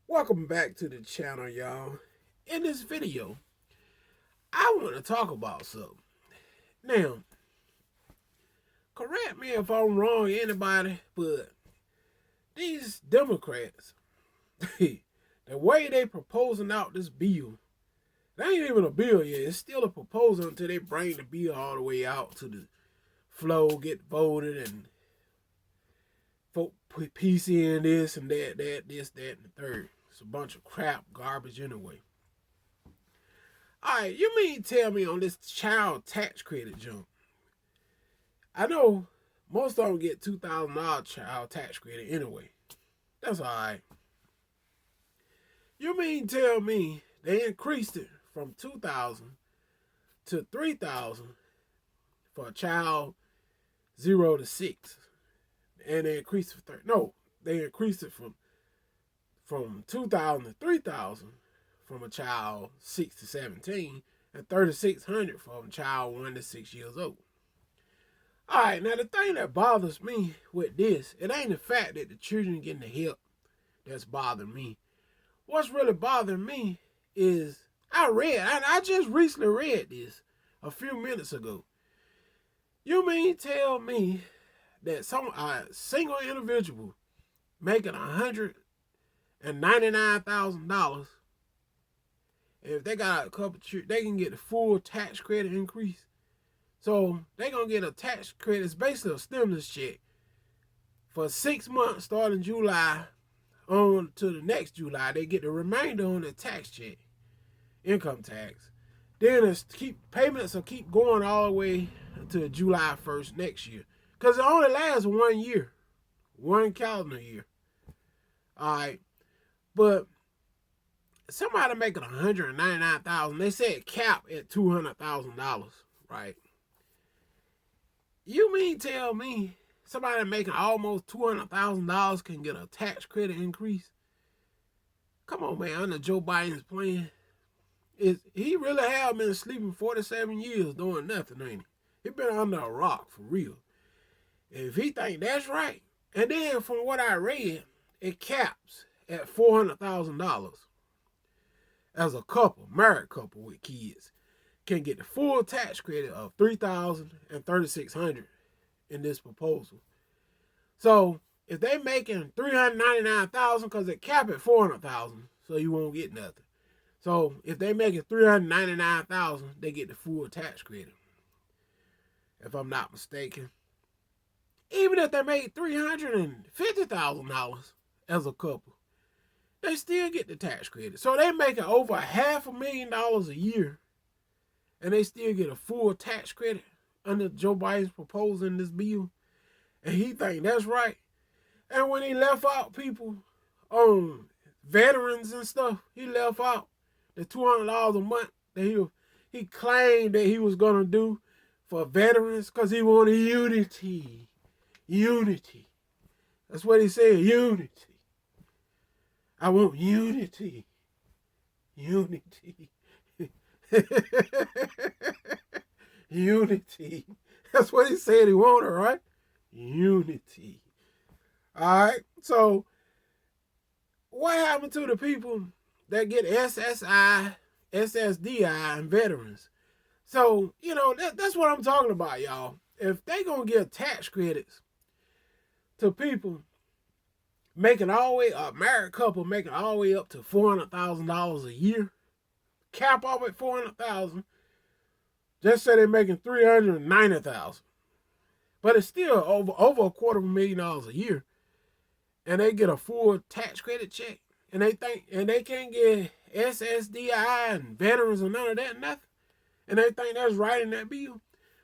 Welcome back to the channel, y'all. In this video, I want to talk about something. Now, correct me if I'm wrong, anybody, but these Democrats, the way they proposing out this bill, it ain't even a bill yet. It's still a proposal until they bring the bill all the way out to the floor, get voted, and vote PC and this and that, this, that, and the third. It's a bunch of crap, garbage anyway. All right, you mean tell me on this child tax credit jump? I know most of them get $2,000 child tax credit anyway. That's all right. You mean tell me they increased it from 2,000 to 3,000 for a child 0 to 6, and they increased it for 30. No, they increased it from 2,000 to 3,000 from a child 6 to 17, and 3,600 from a child 1 to 6 years old. All right, now the thing that bothers me with this, it ain't the fact that the children getting the help that's bothering me. What's really bothering me is I just recently read this a few minutes ago. You mean tell me that some single individual making $199,000, if they got a couple, they can get the full tax credit increase. So they gonna get a tax credit. It's basically a stimulus check for 6 months, starting July on to the next July. They get the remainder on the tax check, income tax. Then it's payments will keep going all the way until July 1st next year, because it only lasts 1 year, 1 calendar year. All right, but somebody making $199,000, they said cap at $200,000, right? You mean tell me somebody making almost $200,000 can get a tax credit increase? Come on, man. Under Joe Biden's plan, he really have been sleeping 47 years doing nothing, ain't he? He been under a rock for real. If he think that's right, and then from what I read, it caps at $400,000 as a couple, married couple with kids, can get the full tax credit of $3,000 and $3,600 in this proposal. So if they making $399,000, because it cap at $400,000, so you won't get nothing. So if they making $399,000, they get the full tax credit, if I'm not mistaken. Even if they made $350,000 as a couple, they still get the tax credit. So they making over $500,000 a year, and they still get a full tax credit under Joe Biden's proposal in this bill. And he think that's right. And when he left out people on veterans and stuff, he left out the $200 a month that he claimed that he was gonna do for veterans, because he wanted unity. Unity. That's what he said, unity. I want unity. Unity. Unity. That's what he said he wanted, right? Unity. All right. So what happened to the people that get SSI, ssdi, and veterans? So, that's what I'm talking about, y'all. If they gonna give tax credits to people making all the way, a married couple making all the way up to $400,000 a year, cap off at $400,000, just say they're making $390,000, but it's still over $250,000 a year, and they get a full tax credit check, and they can't get SSDI and veterans or none of that, nothing, and they think that's right in that bill,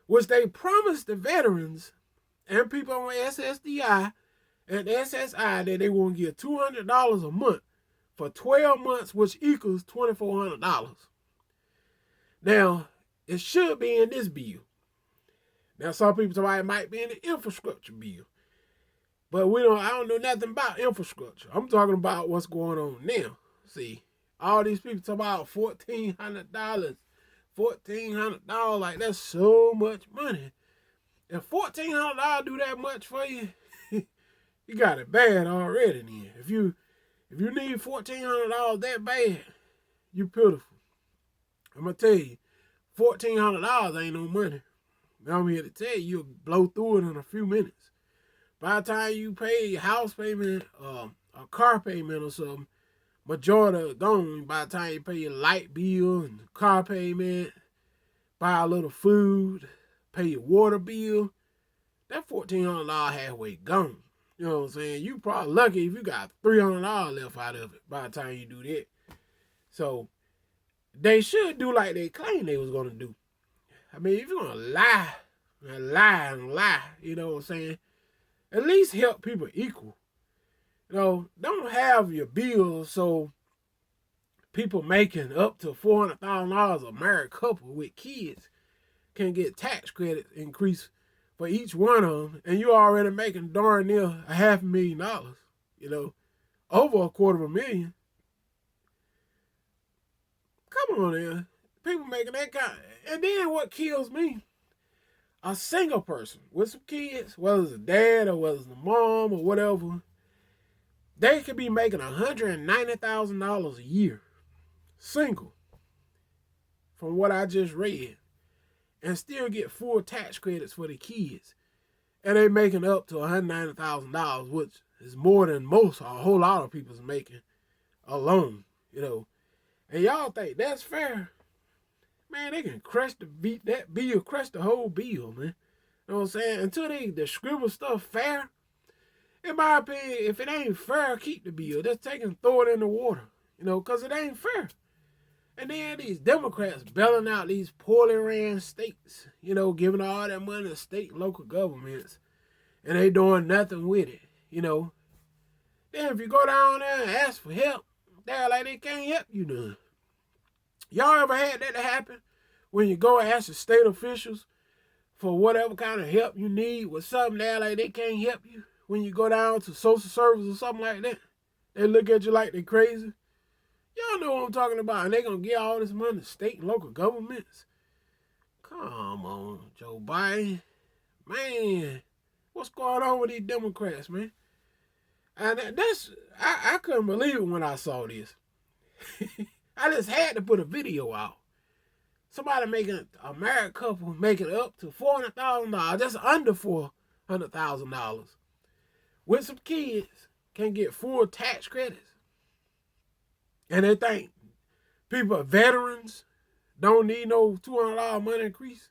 which they promised the veterans and people on SSDI and SSI that they want to give $200 a month for 12 months, which equals $2,400. Now, it should be in this bill. Now, some people say it might be in the infrastructure bill, but I don't know nothing about infrastructure. I'm talking about what's going on now. See, all these people talk about $1,400, $1,400, like that's so much money. If $1,400 do that much for you, you got it bad already. Then, If you need $1,400 that bad, you pitiful. I'm going to tell you, $1,400 ain't no money. I'm here to tell you, you'll blow through it in a few minutes. By the time you pay your house payment, a car payment or something, majority gone. By the time you pay your light bill and car payment, buy a little food, pay your water bill, that $1,400 halfway gone. You know what I'm saying? You probably lucky if you got $300 left out of it by the time you do that. So they should do like they claimed they was gonna do. I mean, if you're gonna lie, you know what I'm saying? At least help people equal. You know, don't have your bills so people making up to $400,000, a married couple with kids, can get tax credit increase for each one of them, and you're already making darn near $500,000, you know, over $250,000. Come on there. People making that kind. And then what kills me, a single person with some kids, whether it's a dad or whether it's a mom or whatever, they could be making $190,000 a year, single, from what I just read, and still get full tax credits for the kids. And they making up to $190,000, which is more than a whole lot of people's making alone, you know. And y'all think that's fair? Man, they can crush that bill, crush the whole bill, man. You know what I'm saying? Until they scribble stuff fair, in my opinion, if it ain't fair, keep the bill. Just take and throw it in the water, you know, because it ain't fair. And then these Democrats bailing out these poorly ran states, you know, giving all that money to state and local governments, and they doing nothing with it, you know. Then if you go down there and ask for help, they're like they can't help you none. Y'all ever had that happen? When you go and ask the state officials for whatever kind of help you need with something, they're like they can't help you. When you go down to social service or something like that, they look at you like they crazy. Y'all know what I'm talking about. And they going to give all this money to state and local governments. Come on, Joe Biden. Man, what's going on with these Democrats, man? And I couldn't believe it when I saw this. I just had to put a video out. Somebody making, a married couple making up to $400,000, just under $400,000, with some kids, can get full tax credits. And they think people, veterans, don't need no $200 money increase.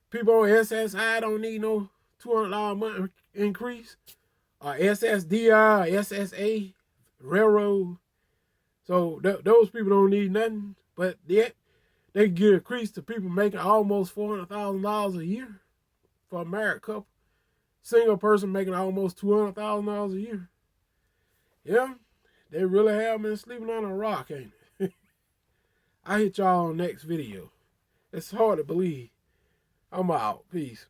People on SSI don't need no $200 money increase. Or ssdi, SSA, railroad. So those people don't need nothing. But yet, they get increase to people making almost $400,000 a year for a married couple. Single person making almost $200,000 a year. Yeah, they really have been sleeping on a rock, ain't it? I hit y'all on next video. It's hard to believe. I'm out. Peace.